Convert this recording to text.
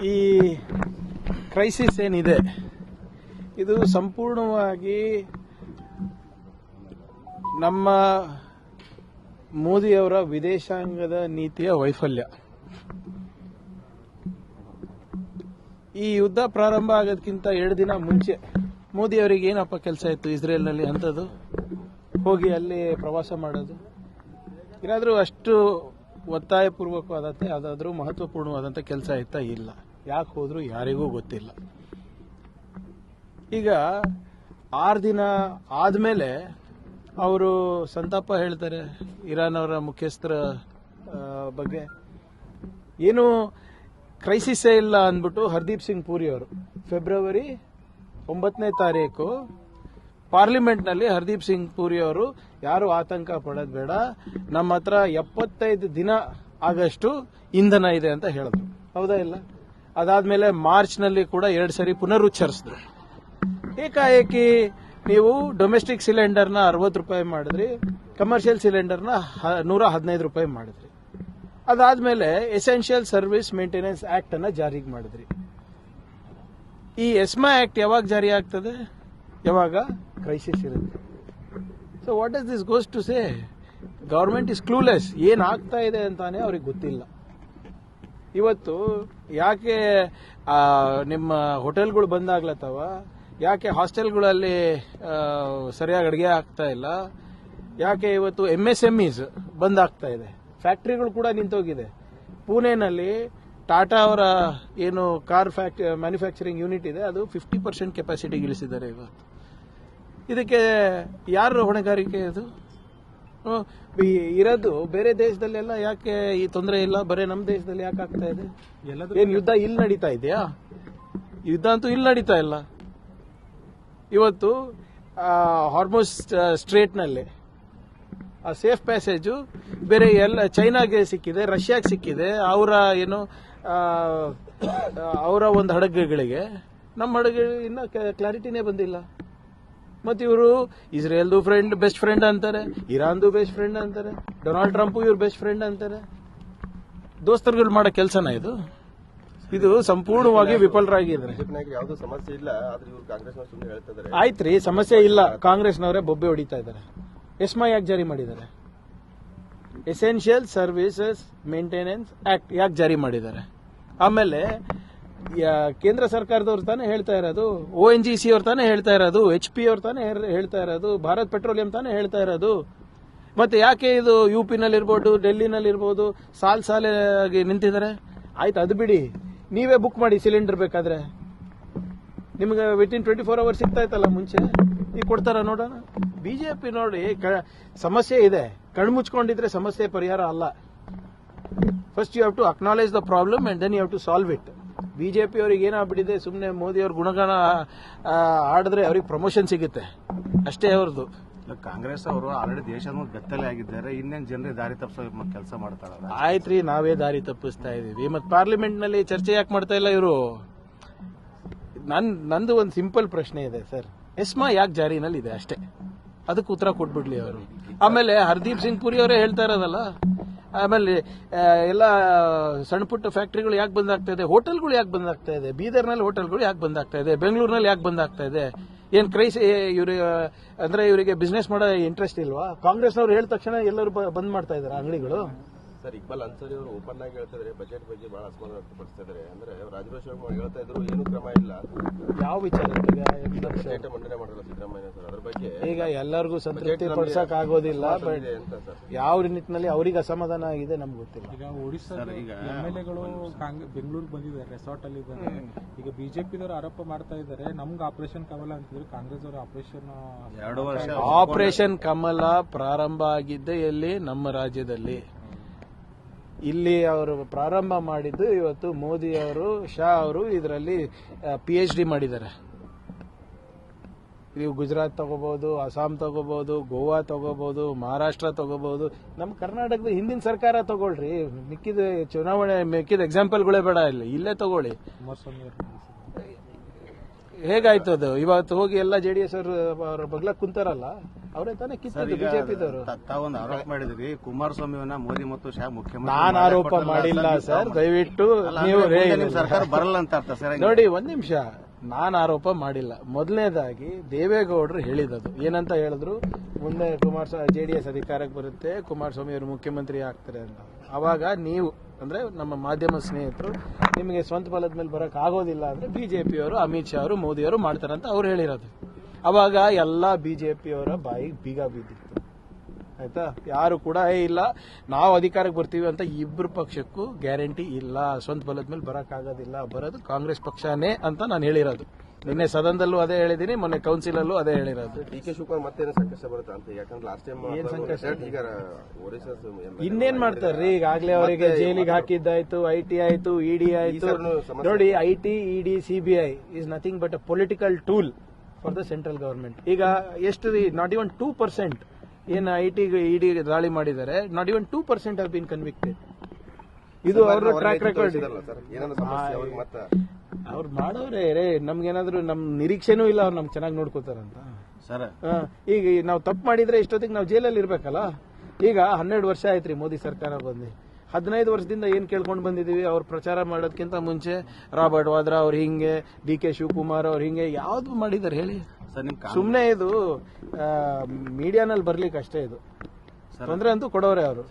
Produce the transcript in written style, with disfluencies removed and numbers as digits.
ಈ ಕ್ರೈಸಿಸ್ ಏನಿದೆ ಇದು ಸಂಪೂರ್ಣವಾಗಿ ನಮ್ಮ ಮೋದಿಯವರ ವಿದೇಶಾಂಗದ ನೀತಿಯ ವೈಫಲ್ಯ. ಈ ಯುದ್ಧ ಪ್ರಾರಂಭ ಆಗೋದಕ್ಕಿಂತ 2 ದಿನ ಮುಂಚೆ ಮೋದಿ ಅವರಿಗೆ ಏನಪ್ಪ ಕೆಲಸ ಇತ್ತು ಇಸ್ರೇಲ್ನಲ್ಲಿ ಅಂಥದ್ದು, ಹೋಗಿ ಅಲ್ಲಿ ಪ್ರವಾಸ ಮಾಡೋದು, ಏನಾದರೂ ಅಷ್ಟು ಒತ್ತಾಯಪೂರ್ವಕವಾದಂತೆ ಯಾವುದಾದ್ರೂ ಮಹತ್ವಪೂರ್ಣವಾದಂಥ ಕೆಲಸ ಇತ್ತಾ? ಇಲ್ಲ. ಯಾಕೆ ಹೋದ್ರು ಯಾರಿಗೂ ಗೊತ್ತಿಲ್ಲ. ಈಗ 6 ದಿನ ಆದಮೇಲೆ ಅವರು ಸಂತಾಪ ಹೇಳ್ತಾರೆ ಇರಾನ್ ಅವರ ಮುಖ್ಯಸ್ಥರ ಬಗ್ಗೆ. ಏನು ಕ್ರೈಸಿಸ್ಸೇ ಇಲ್ಲ ಅಂದ್ಬಿಟ್ಟು ಹರ್ದೀಪ್ ಸಿಂಗ್ ಪೂರಿ ಅವರು ಫೆಬ್ರವರಿ 9ನೇ ತಾರೀಕು ಪಾರ್ಲಿಮೆಂಟ್ನಲ್ಲಿ ಹರ್ದೀಪ್ ಸಿಂಗ್ ಪೂರಿ ಅವರು ಯಾರು ಆತಂಕ ಪಡೋದು ಬೇಡ, ನಮ್ಮ ಹತ್ರ 75 ದಿನ ಆಗಷ್ಟು ಇಂಧನ ಇದೆ ಅಂತ ಹೇಳಿದ್ರು. ಹೌದಾ ಇಲ್ಲ? ಅದಾದ್ಮೇಲೆ ಮಾರ್ಚ್ನಲ್ಲಿ ಕೂಡ 2 ಸರಿ ಪುನರುಚ್ಚರಿಸಿದ್ರು. ಏಕಾಏಕಿ ನೀವು ಡೊಮೆಸ್ಟಿಕ್ ಸಿಲಿಂಡರ್ನ 60 ರೂಪಾಯಿ ಮಾಡಿದ್ರಿ, ಕಮರ್ಷಿಯಲ್ ಸಿಲಿಂಡರ್ನ 115 ರೂಪಾಯಿ ಮಾಡಿದ್ರಿ. ಅದಾದ್ಮೇಲೆ ಎಸೆನ್ಷಿಯಲ್ ಸರ್ವಿಸ್ ಮೇಂಟೆನೆನ್ಸ್ ಆಕ್ಟ್ ಅನ್ನ ಜಾರಿಗೆ ಮಾಡಿದ್ರಿ. ಈ ಎಸ್ಮಾ ಆಕ್ಟ್ ಯಾವಾಗ ಜಾರಿ ಆಗ್ತದೆ? ಯಾವಾಗ ಕ್ರೈಸಿಸ್ ಇರುತ್ತೆ. So what does this goes to say? Government is clueless. ಏನ್ ಆಗ್ತಾ ಇದೆ ಅಂತಾನೆ ಅವ್ರಿಗೆ ಗೊತ್ತಿಲ್ಲ. ಇವತ್ತು ಯಾಕೆ ನಿಮ್ಮ ಹೋಟೆಲ್ಗಳು ಬಂದಾಗ್ಲತ್ತವ, ಯಾಕೆ ಹಾಸ್ಟೆಲ್ಗಳಲ್ಲಿ ಸರಿಯಾಗಿ ಅಡುಗೆ ಆಗ್ತಾ ಇಲ್ಲ, ಯಾಕೆ ಇವತ್ತು MSMEs ಬಂದಾಗ್ತಾ ಇದೆ, ಫ್ಯಾಕ್ಟರಿಗಳು ಕೂಡ ನಿಂತೋಗಿದೆ. ಪುಣೆನಲ್ಲಿ ಟಾಟಾ ಅವರ ಏನು ಕಾರ್ ಮ್ಯಾನುಫ್ಯಾಕ್ಚರಿಂಗ್ ಯೂನಿಟ್ ಇದೆ ಅದು 50% ಕೆಪಾಸಿಟಿಗೆ ಇಳಿಸಿದ್ದಾರೆ ಇವತ್ತು. ಇದಕ್ಕೆ ಯಾರು ಹೊಣೆಗಾರಿಕೆ? ಇದು ಇರೋದು ಬೇರೆ ದೇಶದಲ್ಲೆಲ್ಲ ಯಾಕೆ ಈ ತೊಂದರೆ ಇಲ್ಲ, ಬರೀ ನಮ್ಮ ದೇಶದಲ್ಲಿ ಯಾಕೆ ಆಗ್ತಾ ಇದೆ? ಏನ್ ಯುದ್ಧ ಇಲ್ಲಿ ನಡೀತಾ ಇದೆಯಾ? ಯುದ್ಧ ಅಂತೂ ಇಲ್ಲಿ ನಡೀತಾ ಇಲ್ಲ. ಇವತ್ತು ಹಾರ್ಮೋಸ್ ಸ್ಟ್ರೇಟ್ನಲ್ಲಿ ಆ ಸೇಫ್ ಪ್ಯಾಸೇಜು ಬೇರೆ ಎಲ್ಲ ಚೈನಾಗೆ ಸಿಕ್ಕಿದೆ, ರಷ್ಯಾಗೆ ಸಿಕ್ಕಿದೆ, ಅವರ ಒಂದು ಹಡಗುಗಳಿಗೆ. ನಮ್ಮ ಹಡಗು ಇನ್ನ ಕ್ಲಾರಿಟಿನೇ ಬಂದಿಲ್ಲ. ಮತ್ತು ಇವರು ಇಸ್ರೇಲ್ದು ಬೆಸ್ಟ್ ಫ್ರೆಂಡ್ ಅಂತಾರೆ, ಇರಾನ್ದು ಬೆಸ್ಟ್ ಫ್ರೆಂಡ್ ಅಂತಾರೆ, ಡೊನಾಲ್ಡ್ ಟ್ರಂಪ್ ಇವ್ರ ಬೆಸ್ಟ್ ಫ್ರೆಂಡ್ ಅಂತಾರೆ. ದೋಸ್ತರುಗಳು ಮಾಡೋ ಕೆಲಸನ ಇದು? ಇದು ಸಂಪೂರ್ಣವಾಗಿ ವಿಫಲರಾಗಿದ್ದಾರೆ. ಯಾವುದೂ ಸಮಸ್ಯೆ ಇಲ್ಲ, ಆದ್ರೆ ಇವರು ಕಾಂಗ್ರೆಸ್ನವರು ಸುಮ್ಮನೆ ಹೇಳ್ತಾ ಇದ್ದಾರೆ. ಆಯ್ತ್ರಿ, ಸಮಸ್ಯೆ ಇಲ್ಲ, ಕಾಂಗ್ರೆಸ್ನವರೇ ಬೊಬ್ಬೆ ಹೊಡಿತಾ ಇದ್ದಾರೆ. ಎಸ್ಮಾ ಯಾಕೆ ಜಾರಿ ಮಾಡಿದ್ದಾರೆ? ಎಸೆನ್ಷಿಯಲ್ ಸರ್ವಿಸಸ್ ಮೇಂಟೆನೆನ್ಸ್ ಆಕ್ಟ್ ಯಾಕೆ ಜಾರಿ ಮಾಡಿದ್ದಾರೆ? ಆಮೇಲೆ ಕೇಂದ್ರ ಸರ್ಕಾರದವ್ರು ತಾನೇ ಹೇಳ್ತಾ ಇರೋದು, ONGC ಅವ್ರು ತಾನೇ ಹೇಳ್ತಾ ಇರೋದು, HP ಅವ್ರು ತಾನೇ ಹೇಳ್ತಾ ಇರೋದು, ಭಾರತ್ ಪೆಟ್ರೋಲಿಯಂ ತಾನೇ ಹೇಳ್ತಾ ಇರೋದು. ಮತ್ತೆ ಯಾಕೆ ಇದು UP ನಲ್ಲಿರ್ಬೋದು, ಡೆಲ್ಲಿನಲ್ಲಿರ್ಬೋದು ಸಾಲಾಗಿ ನಿಂತಿದ್ದಾರೆ? ಆಯ್ತು, ಅದು ಬಿಡಿ, ನೀವೇ ಬುಕ್ ಮಾಡಿ ಸಿಲಿಂಡರ್ ಬೇಕಾದ್ರೆ. ನಿಮ್ಗೆ ವಿತಿನ್ 24 ಅವರ್ಸ್ ಸಿಗ್ತಾ ಇತ್ತಲ್ಲ ಮುಂಚೆ, ಈಗ ಕೊಡ್ತಾರ ನೋಡೋಣ. ಬಿಜೆಪಿ ನೋಡಿ ಸಮಸ್ಯೆ ಇದೆ, ಕಣ್ಣು ಮುಚ್ಕೊಂಡಿದ್ರೆ ಸಮಸ್ಯೆ ಪರಿಹಾರ ಅಲ್ಲ. First you have to acknowledge the problem and then you have to solve it. BJP ಅವ್ರಿಗೆ ಏನಾಗ್ಬಿಟ್ಟಿದೆ, ಸುಮ್ಮನೆ ಮೋದಿ ಅವ್ರ ಗುಣಗಾನ ಆಡಿದ್ರೆ ಅವ್ರಿಗೆ ಪ್ರಮೋಷನ್ ಸಿಗುತ್ತೆ ಅಷ್ಟೇ ಅವ್ರದ್ದು. ಕಾಂಗ್ರೆಸ್ ಅವರು ಆಲ್ರೆಡಿ ದೇಶದ ಬೆತ್ತಲೆ ಆಗಿದ್ದಾರೆ, ಇನ್ನೇನು ಜನರಿಗೆ ದಾರಿ ತಪ್ಪಿಸೋ ಕೆಲಸ ಮಾಡ್ತಾರಲ್ಲ. ಆಯ್ತ್ರಿ, ನಾವೇ ದಾರಿ ತಪ್ಪಿಸ್ತಾ ಇದೀವಿ. ಮತ್ತೆ ಪಾರ್ಲಿಮೆಂಟ್ ನಲ್ಲಿ ಚರ್ಚೆ ಯಾಕೆ ಮಾಡ್ತಾ ಇಲ್ಲ ಇವರು? ನಂದು ಒಂದು ಸಿಂಪಲ್ ಪ್ರಶ್ನೆ ಇದೆ ಸರ್, ಎಸ್ಮಾ ಯಾಕೆ ಜಾರಿನಲ್ಲಿ ಇದೆ ಅಷ್ಟೇ, ಅದಕ್ಕೆ ಉತ್ತರ ಕೊಟ್ಬಿಡ್ಲಿ ಅವರು. ಆಮೇಲೆ ಹರ್ದೀಪ್ ಸಿಂಗ್ ಪುರಿ ಅವರೇ ಹೇಳ್ತಾ ಇರೋದಲ್ಲ, ಆಮೇಲೆ ಎಲ್ಲ ಸಣ್ಣ ಪುಟ್ಟ ಫ್ಯಾಕ್ಟರಿಗಳು ಯಾಕೆ ಬಂದಾಗ್ತಾ ಇದೆ, ಹೋಟೆಲ್ಗಳು ಯಾಕೆ ಬಂದಾಗ್ತಾ ಇದೆ, ಬೀದರ್ನಲ್ಲಿ ಹೋಟೆಲ್ಗಳು ಯಾಕೆ ಬಂದಾಗ್ತಾ ಇದೆ, ಬೆಂಗಳೂರಿನಲ್ಲಿ ಯಾಕೆ ಬಂದಾಗ್ತಾ ಇದೆ? ಏನ್ ಅಂದ್ರೆ ಇವರಿಗೆ ಬಿಸ್ನೆಸ್ ಮಾಡೋ ಇಂಟ್ರೆಸ್ಟ್ ಇಲ್ವಾ? ಕಾಂಗ್ರೆಸ್ನವ್ರು ಹೇಳಿದ ತಕ್ಷಣ ಎಲ್ಲರೂ ಬಂದ್ ಮಾಡ್ತಾ ಇದಾರೆ ಅಂಗಡಿಗಳು. ಸರ್, ಇಕ್ಬಾಲ್ ಅನ್ಸಾರಿ ಅವರು ಓಪನ್ ಆಗಿ ಹೇಳ್ತಾ ಇದ್ದಾರೆ, ಬಜೆಟ್ ಬಗ್ಗೆ ಬಹಳ ಅಸಮಾಧಾನ ವ್ಯಕ್ತಪಡಿಸ್ತಾ ಇದ್ದಾರೆ. ಅಂದ್ರೆ ರಾಜಭಾಷೆ ಹೇಳ್ತಾ ಇದ್ರು, ಏನು ಕ್ರಮ ಇಲ್ಲ. ಯಾವ ವಿಚಾರಕ್ಕೆ ಬಜೆಟ್ ಮಂಡನೆ ಮಾಡಲ್ಲ ಸಿದ್ದರಾಮಯ್ಯ ಸರ್, ಅದ್ರ ಬಗ್ಗೆ ಈಗ ಎಲ್ಲರಿಗೂ ಸಂತೃಪ್ತಿ ಪಡಿಸಕ್ ಆಗೋದಿಲ್ಲ. ಯಾವ ನಿಟ್ಟಿನಲ್ಲಿ ಅವ್ರಿಗೆ ಅಸಮಾಧಾನ ಆಗಿದೆ ನಮ್ಗೆ ಗೊತ್ತಿಲ್ಲ. ಈಗ ಒಡಿಶಾದ MLAಗಳು ಬೆಂಗಳೂರಿಗೆ ಬಂದಿದ್ದಾರೆ, ರೆಸಾರ್ಟ್ ಅಲ್ಲಿ ಇದ್ದಾರೆ. ಈಗ ಬಿಜೆಪಿದವರು ಆರೋಪ ಮಾಡ್ತಾ ಇದ್ದಾರೆ, ನಮ್ಗೆ ಆಪರೇಷನ್ ಕಮಲ ಅಂತಿದ್ರು, ಕಾಂಗ್ರೆಸ್ ಅವರು ಆಪರೇಷನ್ ಕಮಲ ಪ್ರಾರಂಭ ಆಗಿದ್ದೆ ಎಲ್ಲಿ? ನಮ್ಮ ರಾಜ್ಯದಲ್ಲಿ. ಇಲ್ಲಿ ಅವರು ಪ್ರಾರಂಭ ಮಾಡಿದ್ದು ಇವತ್ತು ಮೋದಿ ಅವರು, ಶಾ ಅವರು ಇದರಲ್ಲಿ PhD ಮಾಡಿದ್ದಾರೆ. ನೀವು ಗುಜರಾತ್ ತಗೋಬಹುದು, ಅಸ್ಸಾಂ ತಗೋಬಹುದು, ಗೋವಾ ತಗೋಬಹುದು, ಮಹಾರಾಷ್ಟ್ರ ತಗೋಬಹುದು, ನಮ್ಮ ಕರ್ನಾಟಕದ ಹಿಂದಿನ ಸರ್ಕಾರ ತಗೊಳ್ರಿ. ಮಿಕ್ಕಿದ ಚುನಾವಣೆ ಮಿಕ್ಕಿದ ಎಕ್ಸಾಂಪಲ್ಗಳೇ ಬೇಡ, ಇಲ್ಲೇ ತಗೊಳ್ಳಿ. ಹೇಗಾಯ್ತು ಅದು? ಇವತ್ತು ಹೋಗಿ ಎಲ್ಲ ಜೆಡಿಎಸ್ ಅವ್ರ ಬಗ್ಲ ಕುಂತಾರಲ್ಲ, ಅವರೇ ತಾನೇ ಕಿತ್ತಿದ್ದು ಬಿಜೆಪಿದವರು. ತಾವೊಂದು ಆರೋಪ ಮಾಡಿದ್ರಿ ಕುಮಾರಸ್ವಾಮಿಯನ್ನ ಮೋದಿ ಮತ್ತು ಶಾ ಮುಖ್ಯಮಂತ್ರಿ. ನಾನು ಆರೋಪ ಮಾಡಿಲ್ಲ ಸರ್, ದಯವಿಟ್ಟು ನೀವು ಸರ್ಕಾರ ಬರಲ್ಲ ಅಂತ ಅರ್ಥ ಸರ್. ನೋಡಿ, ಒಂದ್ ನಿಮಿಷ, ನಾನು ಆರೋಪ ಮಾಡಿಲ್ಲ. ಮೊದಲನೇದಾಗಿ ದೇವೇಗೌಡರು ಹೇಳಿದದು ಏನಂತ ಹೇಳಿದ್ರು, ಮುಂದೆ ಜೆಡಿಎಸ್ ಅಧಿಕಾರಕ್ಕೆ ಬರುತ್ತೆ, ಕುಮಾರಸ್ವಾಮಿ ಅವರು ಮುಖ್ಯಮಂತ್ರಿ ಆಗ್ತಾರೆ ಅಂತ. ಅವಾಗ ನೀವು ಅಂದ್ರೆ ನಮ್ಮ ಮಾಧ್ಯಮ ಸ್ನೇಹಿತರು, ನಿಮಗೆ ಸ್ವಂತ ಬಲದ ಮೇಲೆ ಬರಕ್ ಆಗೋದಿಲ್ಲ ಅಂದ್ರೆ ಬಿಜೆಪಿಯವರು, ಅಮಿತ್ ಶಾ ಅವರು, ಮೋದಿ ಅವರು ಮಾಡ್ತಾರಂತ ಅವ್ರು ಹೇಳಿರೋದು. ಅವಾಗ ಎಲ್ಲ ಬಿಜೆಪಿಯವರ ಬಾಯಿಗೆ ಬೀಗ ಬಿದ್ದಿತ್ತು. ಆಯ್ತಾ? ಯಾರು ಕೂಡ ಇಲ್ಲ ನಾವು ಅಧಿಕಾರಕ್ಕೆ ಬರ್ತೀವಿ ಅಂತ ಇಬ್ಬರು ಪಕ್ಷಕ್ಕೂ ಗ್ಯಾರಂಟಿ ಇಲ್ಲ, ಸ್ವಂತ ಬಲದ ಮೇಲೆ ಬರಕ್ ಆಗೋದಿಲ್ಲ, ಬರೋದು ಕಾಂಗ್ರೆಸ್ ಪಕ್ಷನೇ ಅಂತ ನಾನು ಹೇಳಿರೋದು. ನಿನ್ನೆ ಸದನದಲ್ಲೂ ಅದೇ ಹೇಳಿದೀನಿ, ಮೊನ್ನೆ ಕೌನ್ಸಿಲಲ್ಲೂ ಅದೇ ಹೇಳಿರೋದು. ಡಿ.ಕೆ. ಶಿವಕುಮಾರ್ ಮತ್ತೇನು ಸಂಕಷ್ಟ ಬರುತ್ತೆ ಅಂತ? ಯಾಕಂದ್ರೆ ಲಾಸ್ಟ್ ಟೈಮ್ ಏನ್ ಸಂಕಷ್ಟ? ಈಗ ಒರಿಸ್ಸಾ ಇನ್ನೇನ್ ಮಾಡ್ತಾರ್ರಿ? ಈಗಾಗಲೇ ಅವರಿಗೆ ಜೈಲಿಗೆ ಹಾಕಿದ್ದಾಯ್ತು, ಐಟಿ ಆಯ್ತು, ಇಡಿ ಆಯ್ತು. ನೋಡಿ, IT, ED, CBI is nothing but a political tool for the central government. ಈಗ ಎಷ್ಟು ನಾಟ್ ಇವನ್ 2% ಏನು ಐಟಿ ಇಡಿ ದಾಳಿ ಮಾಡಿದ್ದಾರೆ, not even 2% have been convicted. ಇದು ಅವರ ಟ್ರ್ಯಾಕ್ ರೆಕಾರ್ಡ್. ಅವ್ರು ಮಾಡೋರೇ ರೇ, ನಮ್ಗೇನಾದ್ರು ನಮ್ ನಿರೀಕ್ಷೆನೂ ಇಲ್ಲ ಅವ್ರು ನಮ್ಗೆ ಚೆನ್ನಾಗಿ ನೋಡ್ಕೋತಾರಂತ ಸರ್. ಈಗ ನಾವು ತಪ್ಪು ಮಾಡಿದ್ರೆ ಇಷ್ಟೊತ್ತಿಗೆ ನಾವು ಜೈಲಲ್ಲಿ ಇರ್ಬೇಕಲ್ಲ. ಈಗ 12 ವರ್ಷ ಆಯ್ತ್ರಿ ಮೋದಿ ಸರ್ಕಾರ ಬಂದು. 15 ವರ್ಷದಿಂದ ಏನ್ ಕೇಳ್ಕೊಂಡು ಬಂದಿದೀವಿ? ಅವ್ರು ಪ್ರಚಾರ ಮಾಡೋದಕ್ಕಿಂತ ಮುಂಚೆ ರಾಬರ್ಟ್ ವಾದ್ರಾ ಅವ್ರು ಹಿಂಗೆ, ಡಿ.ಕೆ. ಶಿವಕುಮಾರ್ ಅವ್ರು ಹಿಂಗೆ ಯಾವ್ದು ಮಾಡಿದಾರೆ ಹೇಳಿ? ಸುಮ್ನೆ ಇದು ಮೀಡಿಯಾನಲ್ಲಿ ಬರ್ಲಿಕ್ಕೆ ಅಷ್ಟೇ. ಇದು ತೊಂದರೆ ಅಂತೂ ಕೊಡೋರೆ ಅವರು.